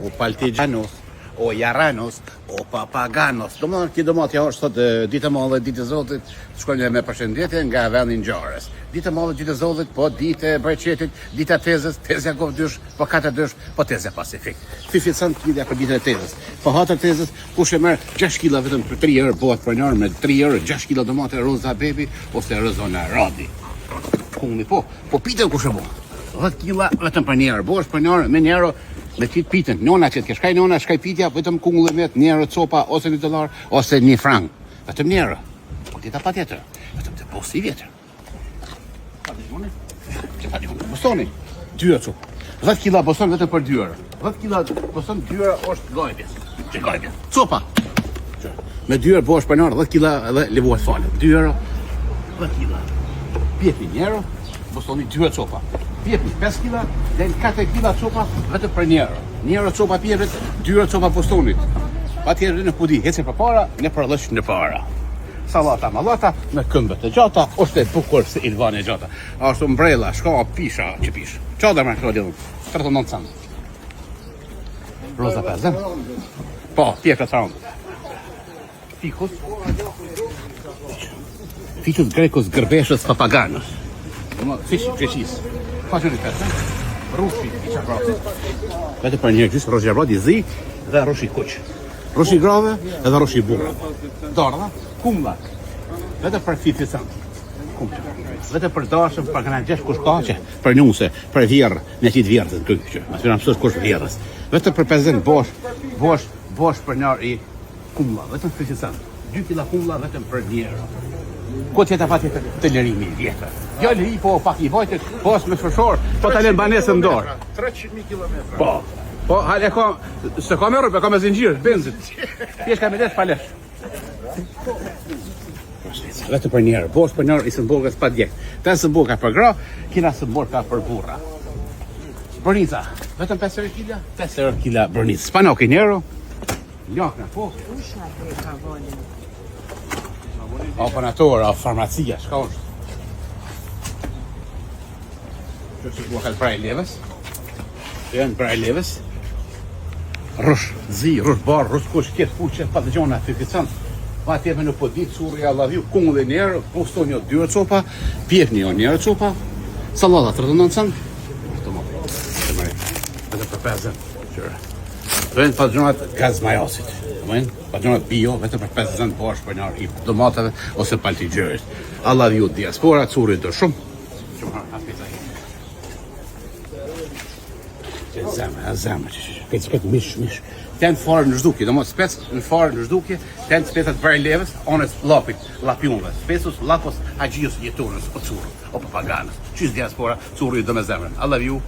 o paltigjanos, o jaranos, o papaganos. Domethënë kjo domati është sot ditë e madhe, ditë e Zotit, shkojmë me përshëndetje nga vendi Ngjarës. Ditë e madhe, ditë e Zotit, po ditë e Breqetit, ditë e Tezës, Tezja Govdysh, po Katë dysh, po Tezja Pasifik. 50 cent lidhja për ditën e Tezës. Po hatër Tezës, kush e merr 6 kg vetëm për 3 euro, bëhet pronor me 3 euro, 6 kg domate Roza Bebi ose Rozona Radi. Kuni po pitën kush e bën. 10 kg vetëm për 1 euro, bëhesh pronor me 1 euro. Me tit pitën, nona që të shkaj nona, shkaj pitja, vetëm kungull e met, 1 euro copa, ose $1, ose 1 frank. Vetëm 1 euro. Po tita pa tjetër. Vetëm të posti vjetër. Që pa dihone. Bostoni, 2 euro copë. 10 kg boston vetëm për 2 euro. 10 kg boston 2 euro është gojpjes. Që gojpjes. Copa. Me 2 euro bëhesh pronor, 10 kg edhe levuat falë. 2 euro, 10 kg. Pjepi 1 euro, bostoni 2 euro copa. Pjepi 5 kg, dhe 4 kg copa vetëm për 1 euro. 1 euro copa pjepit, 2 euro copa postonit. Pa tjerë në pudi, hece për para, në përlësh në para. Salata malata, me këmbët e gjata, është e bukur se Ilvani e gjata. Ashtu mbrella, shka, pisha, që pish. Qa dhe me kërë lidhëm? 39 cent. Roza 5, Po, pjepet round. Fikus. Fikus grekus gërbeshës papaganës. Fish greqis. Pa që një pesë, rushi i qapratit. Vete për një gjysë, rushi qaprati zi dhe rushi kuq. Rushi grave edhe rushi burra. Dardha, kumla. Vete për 50 cent. Kumla. Vete për dashëm, për këna gjesh kush kaqe, për njuse, për vjerë, një qitë vjerëtën, këtë që. Mas përna mësës kush vjerës. Vete për 50 bosh për njarë i kumla. Vete për 50 cent. 2 kila kumla vetëm për 1 euro. Ko tjetë pa tjetë të lërimi vjetër. Jo lëri po pak i vojtë, po së me shërshor, po të alenë banesën dorë. 300.000 kilometra. Po, hale ka, se ka me rrëpe, ka me zingjirë, benzit. Pjesh ka me desë palesh. Vetë për njerë, bosh për njerë i sëmburgës pa djekë. Të sëmburga për gra, kina sëmburga për burra. Brnica, vetëm 5 euro kila? 5 euro kila brnica. Spanoki njerë, njakna, po. Operator, a farmacia, shka është? Që që bua kalë praj leves. Që janë praj leves. Rush zi, rush bar, rush kush, kjetë fuqe, pa të gjona, 50 cent. Ma tjepe në podit, surri, allaviu, kungu dhe njerë, poston një 2 euro copa, pjep një 1 euro copa, salata 39 cent. Vete për 5 cent. Vend pa të gjonat gazmajasit. Pa gjonat bio, vetëm për 50 cent bosh për njarë i domatave ose paltigjerit. Allah ju diaspora, curit të shumë. Zemë, këtë mish. Ten farë në zhdukje, do më spec në farë në zhdukje, ten specat vërë leves, onës lapit, lapionve, spesus, lapos, hagjijos jetonës, o curë, o papaganës. Qysë diaspora, curit dhe me zemrën. Allah ju.